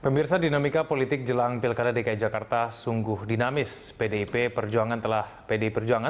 Pemirsa, dinamika politik jelang Pilkada DKI Jakarta sungguh dinamis. PDI Perjuangan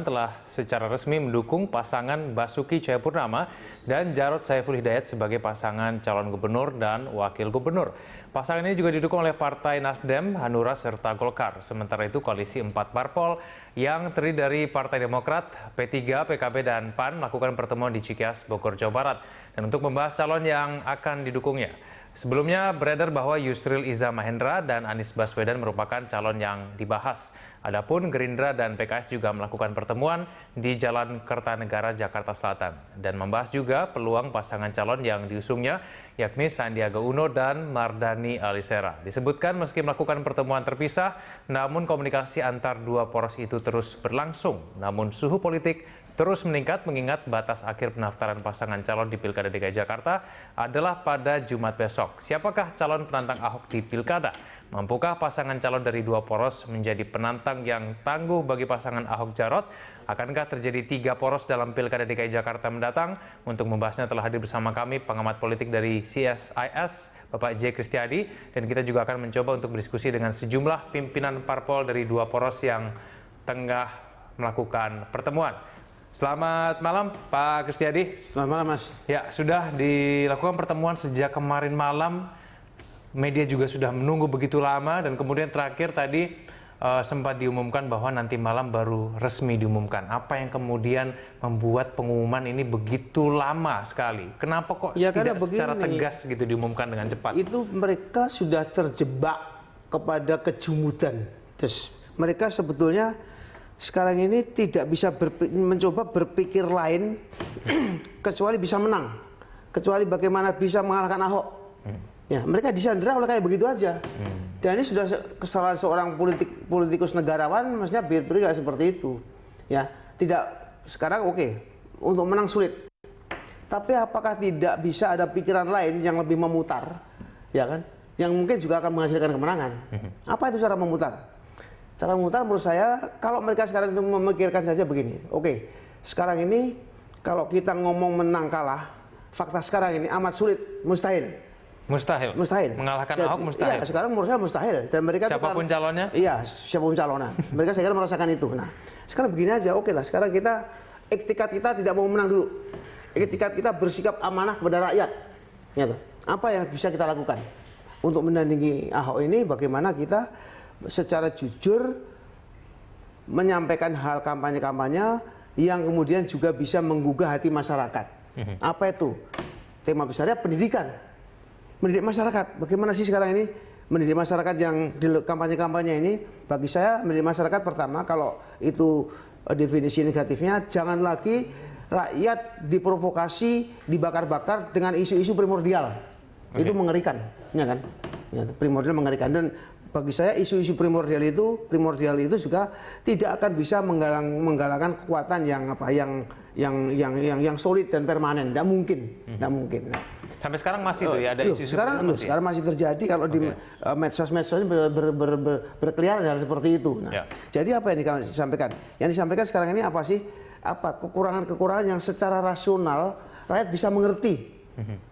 telah secara resmi mendukung pasangan Basuki Cahayapurnama dan Jarod Saiful Hidayat sebagai pasangan calon gubernur dan wakil gubernur. Pasangan ini juga didukung oleh Partai Nasdem, Hanura, serta Golkar. Sementara itu, koalisi 4 parpol yang terdiri dari Partai Demokrat, P3, PKB, dan PAN melakukan pertemuan di Cikeas, Bogor, Jawa Barat. Dan untuk membahas calon yang akan didukungnya, sebelumnya beredar bahwa Yusril Iza Mahendra dan Anies Baswedan merupakan calon yang dibahas. Adapun Gerindra dan PKS juga melakukan pertemuan di Jalan Kertanegara, Jakarta Selatan. Dan membahas juga peluang pasangan calon yang diusungnya, yakni Sandiaga Uno dan Mardhani Alisera. Disebutkan meski melakukan pertemuan terpisah, namun komunikasi antar dua poros itu terus berlangsung. Namun suhu politik terus meningkat mengingat batas akhir pendaftaran pasangan calon di Pilkada DKI Jakarta adalah pada Jumat besok. Siapakah calon penantang Ahok di Pilkada? Mampukah pasangan calon dari dua poros menjadi penantang yang tangguh bagi pasangan Ahok Jarot? Akankah terjadi 3 poros dalam Pilkada DKI Jakarta mendatang? Untuk membahasnya telah hadir bersama kami pengamat politik dari CSIS, Bapak J. Kristiadi, dan kita juga akan mencoba untuk berdiskusi dengan sejumlah pimpinan parpol dari dua poros yang tengah melakukan pertemuan. Selamat malam, Pak Kristiadi. Selamat malam, Mas. Ya, sudah dilakukan pertemuan sejak kemarin malam. Media juga sudah menunggu begitu lama dan kemudian terakhir tadi sempat diumumkan bahwa nanti malam baru resmi diumumkan. Apa yang kemudian membuat pengumuman ini begitu lama sekali? Kenapa kok tidak secara tegas gitu diumumkan dengan cepat? Itu mereka sudah terjebak kepada kejumudan. Terus mereka sebetulnya sekarang ini tidak bisa mencoba berpikir lain kecuali bisa menang, kecuali bagaimana bisa mengalahkan Ahok. Ya, mereka disandera oleh kayak begitu aja. Dan ini sudah kesalahan seorang politikus negarawan, maksudnya bir-bir nggak seperti itu. Ya, tidak sekarang oke, untuk menang sulit. Tapi apakah tidak bisa ada pikiran lain yang lebih memutar, ya kan? Yang mungkin juga akan menghasilkan kemenangan. Apa itu cara memutar? Cara memutar menurut saya, kalau mereka sekarang itu memikirkan saja begini, oke, sekarang ini kalau kita ngomong menang kalah, fakta sekarang ini amat sulit, mustahil. Mustahil? Mustahil. Mengalahkan Ahok mustahil? Iya, sekarang menurut saya mustahil. Dan mereka siapapun calonnya? Iya, siapapun calonnya. Mereka saya kira merasakan itu. Nah, sekarang begini aja, oke lah, sekarang kita, etikat kita tidak mau menang dulu. Etikat kita bersikap amanah kepada rakyat. Nyata. Apa yang bisa kita lakukan? Untuk menandingi Ahok ini, bagaimana kita secara jujur menyampaikan hal kampanye-kampanye yang kemudian juga bisa menggugah hati masyarakat. Apa itu? Tema besarnya pendidikan. Mendidik masyarakat. Bagaimana sih sekarang ini mendidik masyarakat yang di kampanye-kampanye ini? Bagi saya mendidik masyarakat pertama, kalau itu definisi negatifnya, jangan lagi rakyat diprovokasi, dibakar-bakar dengan isu-isu primordial. Itu mengerikan, ya kan? Ya, primordial mengerikan. Dan bagi saya isu-isu primordial itu juga tidak akan bisa menggalakkan kekuatan yang solid dan permanen. Tidak mungkin, tidak mungkin. Nah, sampai sekarang masih tuh ya ada isu-isu sekarang masih terjadi kalau di medsos-medsos berkeliaran hal seperti itu. Nah, jadi apa yang disampaikan? Yang disampaikan sekarang ini apa sih? Apa kekurangan-kekurangan yang secara rasional rakyat bisa mengerti?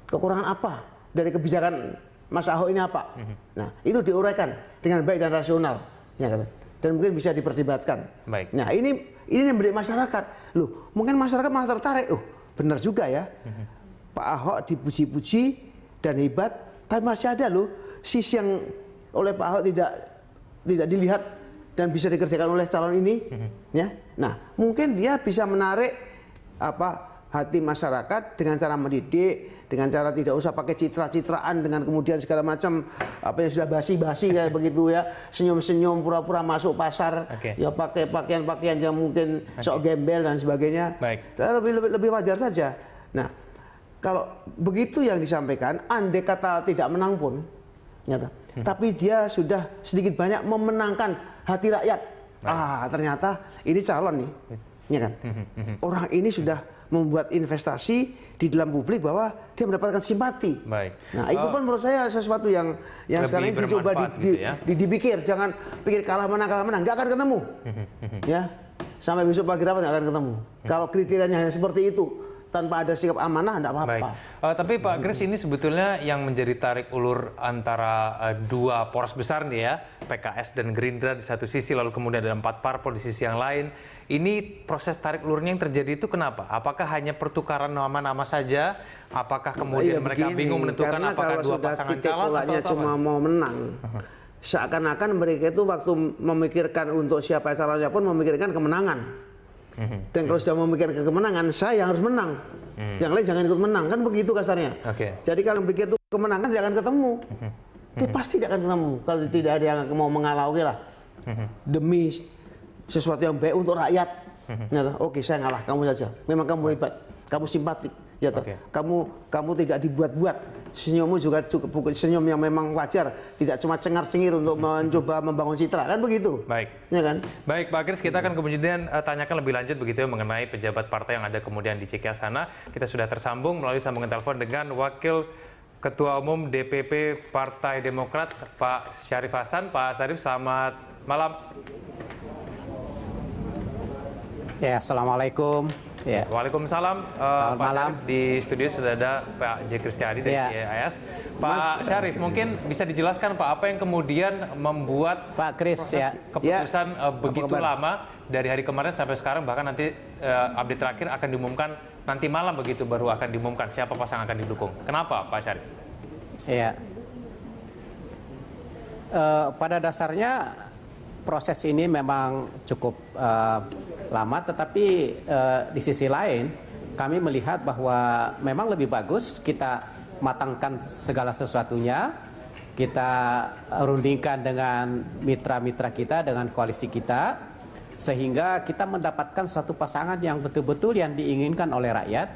Kekurangan apa dari kebijakan Mas Ahok ini apa? Nah, itu diuraikan dengan baik dan rasional, ya kan? Dan mungkin bisa diperdebatkan. Baik. Nah, ini yang mendidik masyarakat. Loh, mungkin masyarakat malah tertarik. Benar juga ya. Pak Ahok dipuji-puji dan hebat, tapi masih ada loh sisi yang oleh Pak Ahok tidak dilihat dan bisa dikerjakan oleh calon ini, ya. Nah, mungkin dia bisa menarik hati masyarakat dengan cara mendidik, dengan cara tidak usah pakai citra-citraan dengan kemudian segala macam apa yang sudah basi-basi kayak begitu ya, senyum-senyum pura-pura masuk pasar, ya pakai pakaian-pakaian yang mungkin sok gembel dan sebagainya. Lebih wajar saja. Nah, kalau begitu yang disampaikan, andai kata tidak menang pun, nyata, tapi dia sudah sedikit banyak memenangkan hati rakyat. Ternyata ini calon nih, ya kan? Orang ini sudah membuat investasi di dalam publik bahwa dia mendapatkan simpati. Nah, itu pun menurut saya sesuatu yang sekarang ini dicoba dipikir, jangan pikir kalah menang, nggak akan ketemu. Ya, sampai besok pagi rapat nggak akan ketemu. Kalau kriterianya hanya seperti itu, tanpa ada sikap amanah enggak apa-apa. Baik. Tapi Pak Kris, ini sebetulnya yang menjadi tarik ulur antara dua poros besar nih ya, PKS dan Gerindra di satu sisi, lalu kemudian ada 4 parpol di sisi yang lain. Ini proses tarik ulurnya yang terjadi itu kenapa? Apakah hanya pertukaran nama-nama saja? Apakah kemudian mereka bingung menentukan apakah dua pasangan calon atau cuma mau menang? Seakan-akan mereka itu waktu memikirkan untuk siapa calonnya pun memikirkan kemenangan. Dan kalau sudah memikirkan kemenangan, saya yang harus menang. Yang lain jangan ikut menang, kan begitu kasarnya. Jadi kalau pikir itu kemenangan tidak akan ketemu. Itu pasti tidak akan ketemu. Kalau tidak ada yang mau mengalah, oke lah. Demi sesuatu yang baik untuk rakyat. Oke, saya ngalah, kamu saja. Memang kamu hebat, kamu simpatik. Ya, kamu tidak dibuat-buat. Senyummu juga cukup senyum yang memang wajar, tidak cuma cengar-cengir untuk mencoba membangun citra, kan begitu? Baik. Ya kan? Baik, Pak Kris, kita akan kemudian tanyakan lebih lanjut begitu ya mengenai pejabat partai yang ada kemudian di Cikeas sana. Kita sudah tersambung melalui sambungan telepon dengan Wakil Ketua Umum DPP Partai Demokrat, Pak Syarif Hasan. Pak Syarif, selamat malam. Ya, assalamualaikum. Ya. Waalaikumsalam. Pak Syarif, di studio sudah ada Pak J. Kristiadi dari CIAS. Pak Syarif, mungkin bisa dijelaskan Pak, apa yang kemudian membuat Pak Kris keputusan begitu lama dari hari kemarin sampai sekarang, bahkan nanti update terakhir akan diumumkan nanti malam begitu, baru akan diumumkan siapa pasangan akan didukung. Kenapa Pak Syarif? Ya. Pada dasarnya proses ini memang cukup lama, tetapi di sisi lain kami melihat bahwa memang lebih bagus kita matangkan segala sesuatunya, kita rundingkan dengan mitra-mitra kita, dengan koalisi kita, sehingga kita mendapatkan suatu pasangan yang betul-betul yang diinginkan oleh rakyat,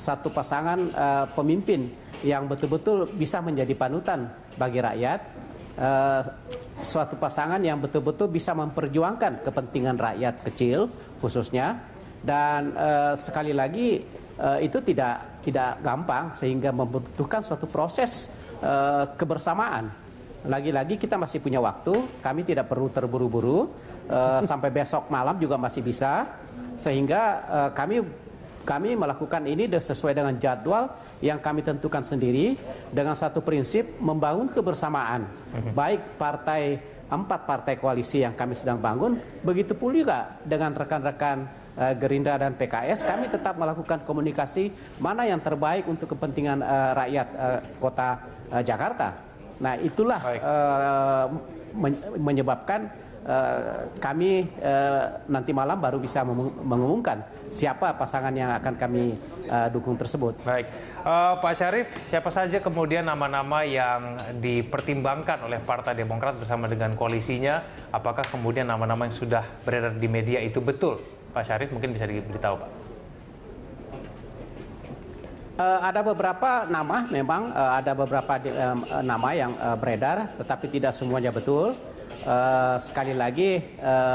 satu pasangan pemimpin yang betul-betul bisa menjadi panutan bagi rakyat, suatu pasangan yang betul-betul bisa memperjuangkan kepentingan rakyat kecil khususnya, dan sekali lagi itu tidak gampang sehingga membutuhkan suatu proses kebersamaan. Lagi-lagi kita masih punya waktu, kami tidak perlu terburu-buru, sampai besok malam juga masih bisa, sehingga kami melakukan ini sesuai dengan jadwal yang kami tentukan sendiri dengan satu prinsip membangun kebersamaan. Baik 4 partai koalisi yang kami sedang bangun, begitu pula juga dengan rekan-rekan Gerindra dan PKS, kami tetap melakukan komunikasi mana yang terbaik untuk kepentingan rakyat kota Jakarta. Nah, itulah menyebabkan kami nanti malam baru bisa mengumumkan siapa pasangan yang akan kami dukung tersebut. Baik, Pak Syarif, siapa saja kemudian nama-nama yang dipertimbangkan oleh Partai Demokrat bersama dengan koalisinya? Apakah kemudian nama-nama yang sudah beredar di media itu betul? Pak Syarif, mungkin bisa diberitahu, Pak. Ada beberapa nama, memang ada beberapa nama yang beredar, tetapi tidak semuanya betul. Sekali lagi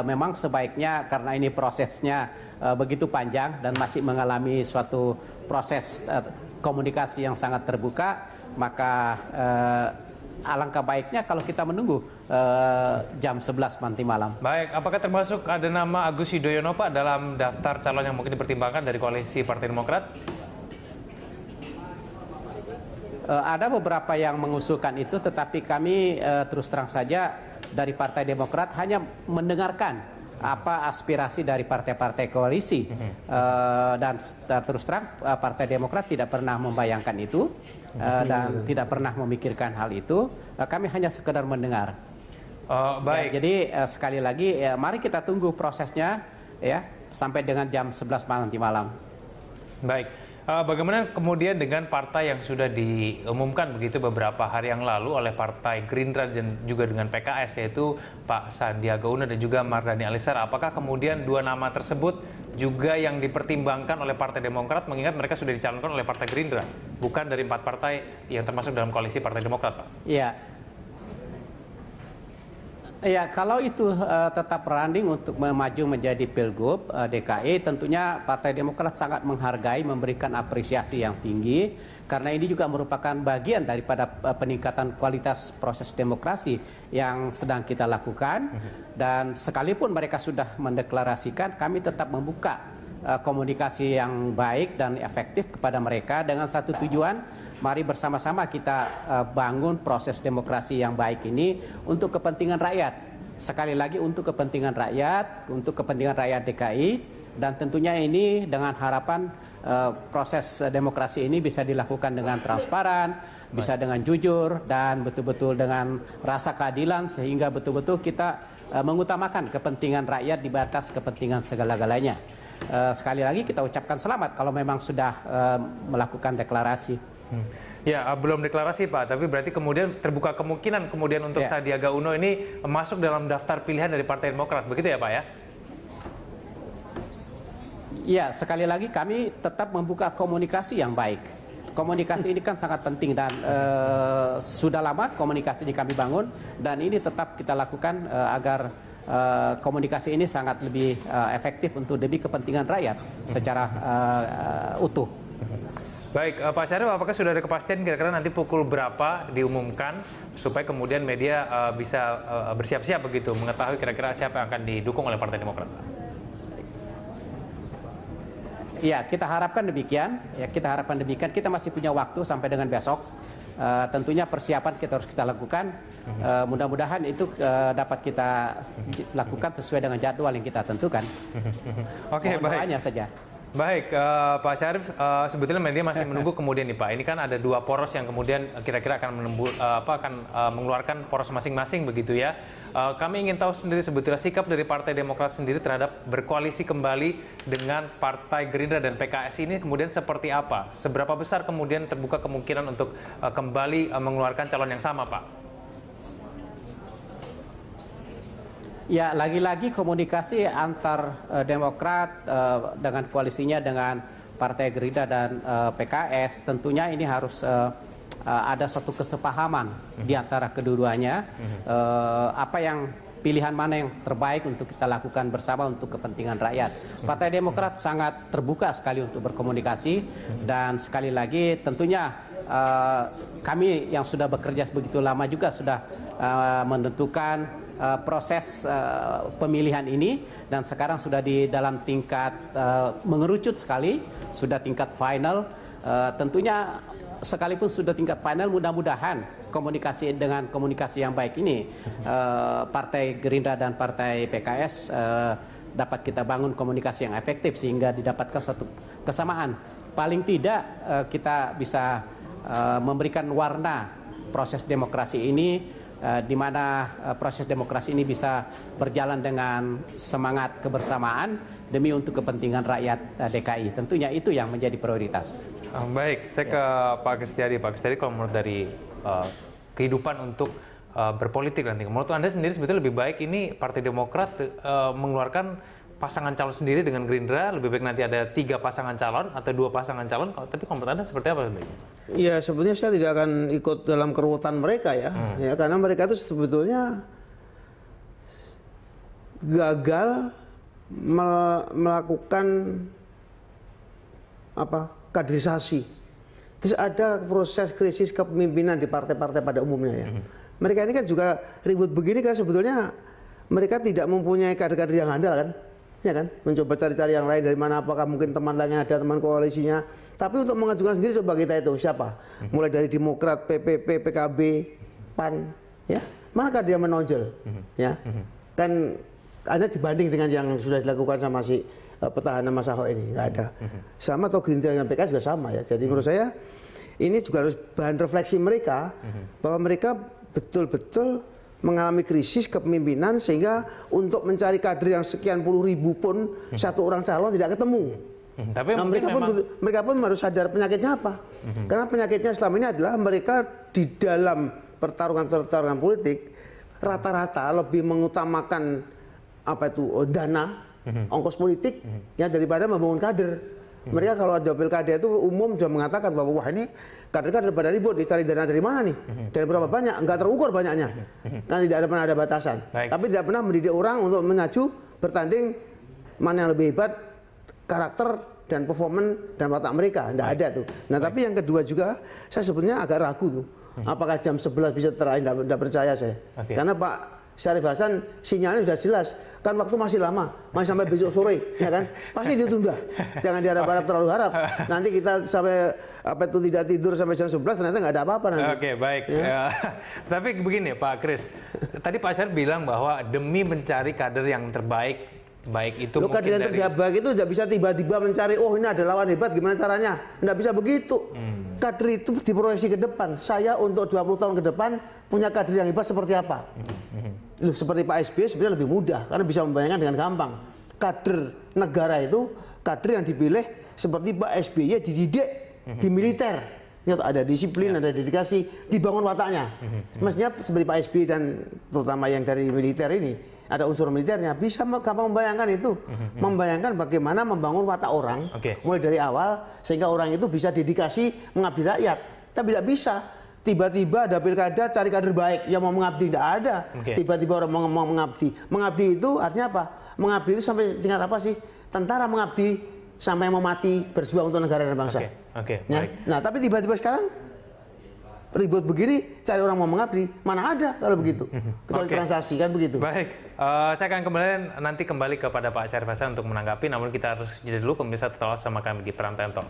memang sebaiknya, karena ini prosesnya begitu panjang dan masih mengalami suatu proses komunikasi yang sangat terbuka, maka alangkah baiknya kalau kita menunggu jam 11 nanti malam. Baik, apakah termasuk ada nama Agus Yudhoyono Pak dalam daftar calon yang mungkin dipertimbangkan dari koalisi Partai Demokrat? Ada beberapa yang mengusulkan itu, tetapi kami terus terang saja dari Partai Demokrat hanya mendengarkan apa aspirasi dari partai-partai koalisi, dan terus terang Partai Demokrat tidak pernah membayangkan itu dan tidak pernah memikirkan hal itu. Kami hanya sekedar mendengar. Baik. Ya, jadi sekali lagi mari kita tunggu prosesnya ya sampai dengan jam 11 nanti malam. Baik. Bagaimana kemudian dengan partai yang sudah diumumkan begitu beberapa hari yang lalu oleh Partai Gerindra dan juga dengan PKS, yaitu Pak Sandiaga Uno dan juga Mardhani Alisera? Apakah kemudian dua nama tersebut juga yang dipertimbangkan oleh Partai Demokrat, mengingat mereka sudah dicalonkan oleh Partai Gerindra, bukan dari 4 partai yang termasuk dalam koalisi Partai Demokrat, Pak? Iya. Ya, kalau itu tetap berunding untuk maju menjadi Pilgub DKI, tentunya Partai Demokrat sangat menghargai, memberikan apresiasi yang tinggi, karena ini juga merupakan bagian daripada peningkatan kualitas proses demokrasi yang sedang kita lakukan. Dan sekalipun mereka sudah mendeklarasikan, kami tetap membuka komunikasi yang baik dan efektif kepada mereka dengan satu tujuan, mari bersama-sama kita bangun proses demokrasi yang baik ini untuk kepentingan rakyat. Sekali lagi untuk kepentingan rakyat DKI, dan tentunya ini dengan harapan proses demokrasi ini bisa dilakukan dengan transparan, bisa dengan jujur, dan betul-betul dengan rasa keadilan, sehingga betul-betul kita mengutamakan kepentingan rakyat di batas kepentingan segala-galanya. Sekali lagi kita ucapkan selamat kalau memang sudah melakukan deklarasi. Ya, belum deklarasi Pak, tapi berarti kemudian terbuka kemungkinan kemudian untuk Sandiaga Uno ini masuk dalam daftar pilihan dari Partai Demokrat, begitu ya Pak ya? Ya, sekali lagi kami tetap membuka komunikasi yang baik. Komunikasi ini kan sangat penting, dan sudah lama komunikasi ini kami bangun, dan ini tetap kita lakukan agar komunikasi ini sangat lebih efektif untuk demi kepentingan rakyat secara utuh. Baik, Pak Syarif, apakah sudah ada kepastian kira-kira nanti pukul berapa diumumkan supaya kemudian media bisa bersiap-siap begitu mengetahui kira-kira siapa yang akan didukung oleh Partai Demokrat? Ya, kita harapkan demikian. Kita masih punya waktu sampai dengan besok. Tentunya persiapan kita harus kita lakukan. Mudah-mudahan itu dapat kita lakukan sesuai dengan jadwal yang kita tentukan. Oke, baik. Doanya saja. Baik, Pak Syarif, sebetulnya media masih menunggu kemudian nih Pak. Ini kan ada dua poros yang kemudian kira-kira akan mengeluarkan poros masing-masing begitu ya. Kami ingin tahu sendiri sebetulnya sikap dari Partai Demokrat sendiri terhadap berkoalisi kembali dengan Partai Gerindra dan PKS ini kemudian seperti apa? Seberapa besar kemudian terbuka kemungkinan untuk kembali mengeluarkan calon yang sama, Pak? Ya, lagi-lagi komunikasi antar Demokrat dengan koalisinya dengan Partai Gerindra dan PKS, tentunya ini harus ada suatu kesepahaman di antara keduanya. Apa yang pilihan mana yang terbaik untuk kita lakukan bersama untuk kepentingan rakyat. Partai Demokrat sangat terbuka sekali untuk berkomunikasi, dan sekali lagi tentunya kami yang sudah bekerja begitu lama juga sudah menentukan proses pemilihan ini, dan sekarang sudah di dalam tingkat mengerucut sekali, sudah tingkat final. Tentunya sekalipun sudah tingkat final, mudah-mudahan komunikasi yang baik ini Partai Gerindra dan Partai PKS dapat kita bangun komunikasi yang efektif sehingga didapatkan satu kesamaan. Paling tidak kita bisa memberikan warna proses demokrasi ini, di mana proses demokrasi ini bisa berjalan dengan semangat kebersamaan demi untuk kepentingan rakyat DKI. Tentunya itu yang menjadi prioritas. Baik, saya ke Pak Kristiadi. Pak Kristiadi, kalau menurut dari kehidupan untuk berpolitik nanti, menurut Anda sendiri sebetulnya lebih baik ini Partai Demokrat mengeluarkan pasangan calon sendiri dengan Gerindra, lebih baik nanti ada 3 pasangan calon atau 2 pasangan calon, tapi kalau menurut Anda seperti apa? Ya, sebetulnya saya tidak akan ikut dalam keruwetan mereka ya, karena mereka itu sebetulnya gagal melakukan kaderisasi. Terus ada proses krisis kepemimpinan di partai-partai pada umumnya ya. Mereka ini kan juga ribut begini kan sebetulnya mereka tidak mempunyai kader-kader yang handal kan. Ya kan, mencoba cari-cari yang lain dari mana, apakah mungkin teman lainnya ada, teman koalisinya. Tapi untuk mengajukan sendiri coba kita itu siapa? Mulai dari Demokrat, PPP, PKB, PAN, ya. Manakah dia menonjol? Ya. Kan Anda dibanding dengan yang sudah dilakukan sama si petahana Mas Ahok ini, nggak ada. Sama atau Gerindra dengan PKS juga sama ya. Jadi menurut saya ini juga harus bahan refleksi mereka bahwa mereka betul-betul mengalami krisis kepemimpinan sehingga untuk mencari kader yang sekian puluh ribu pun satu orang calon tidak ketemu. Tapi nah, mereka pun harus sadar penyakitnya apa. Karena penyakitnya selama ini adalah mereka di dalam pertarungan politik rata-rata lebih mengutamakan dana, ongkos politik ya daripada membangun kader. Mereka kalau ada pilkada itu umum sudah mengatakan bahwa wah ini kader-kader pada ribut dicari dana dari mana nih, dari berapa banyak, enggak terukur banyaknya, kan tidak pernah ada batasan. Tapi tidak pernah mendidik orang untuk maju bertanding mana yang lebih hebat karakter dan performan dan watak mereka, tidak ada tuh. Nah tapi yang kedua juga saya sebetulnya agak ragu tuh, apakah jam 11 bisa terakhir, tidak percaya saya, karena Pak Syarif Hasan sinyalnya sudah jelas, kan waktu masih lama, masih sampai besok sore, ya kan? Pasti ditunda. Jangan diharap-harap terlalu harap. Nanti kita sampai apa itu tidak tidur sampai jam 11 ternyata nggak ada apa-apa nanti. Oke, baik. Ya. Tapi begini Pak Kris, tadi Pak Syarif bilang bahwa demi mencari kader yang terbaik, baik itu Lo kader yang terbaik itu tidak bisa tiba-tiba mencari, oh ini ada lawan hebat, gimana caranya? Nggak bisa begitu. Kader itu diproyeksi ke depan. Saya untuk 20 tahun ke depan punya kader yang hebat seperti apa? Loh, seperti Pak SBY sebenarnya lebih mudah karena bisa membayangkan dengan gampang. Kader negara itu kader yang dipilih seperti Pak SBY dididik di militer. Ada disiplin, ada dedikasi, dibangun wataknya. Mestinya seperti Pak SBY dan terutama yang dari militer ini ada unsur militernya, bisa gampang membayangkan itu. Membayangkan bagaimana membangun watak orang mulai dari awal sehingga orang itu bisa dedikasi mengabdi rakyat. Tapi tidak bisa tiba-tiba ada pilkada cari kader baik yang mau mengabdi, tidak ada. Tiba-tiba orang mau mengabdi. Mengabdi itu artinya apa? Mengabdi itu sampai tingkat apa sih? Tentara mengabdi sampai mau mati berjuang untuk negara dan bangsa. Ya? Nah, tapi tiba-tiba sekarang ribut begini, cari orang mau mengabdi, mana ada kalau begitu? Kecuali transaksi kan begitu. Baik, saya akan kembali kepada Pak Syarif Hasan untuk menanggapi, namun kita harus jeda dulu, pemirsa tetap sama kami di Prime Time Talk.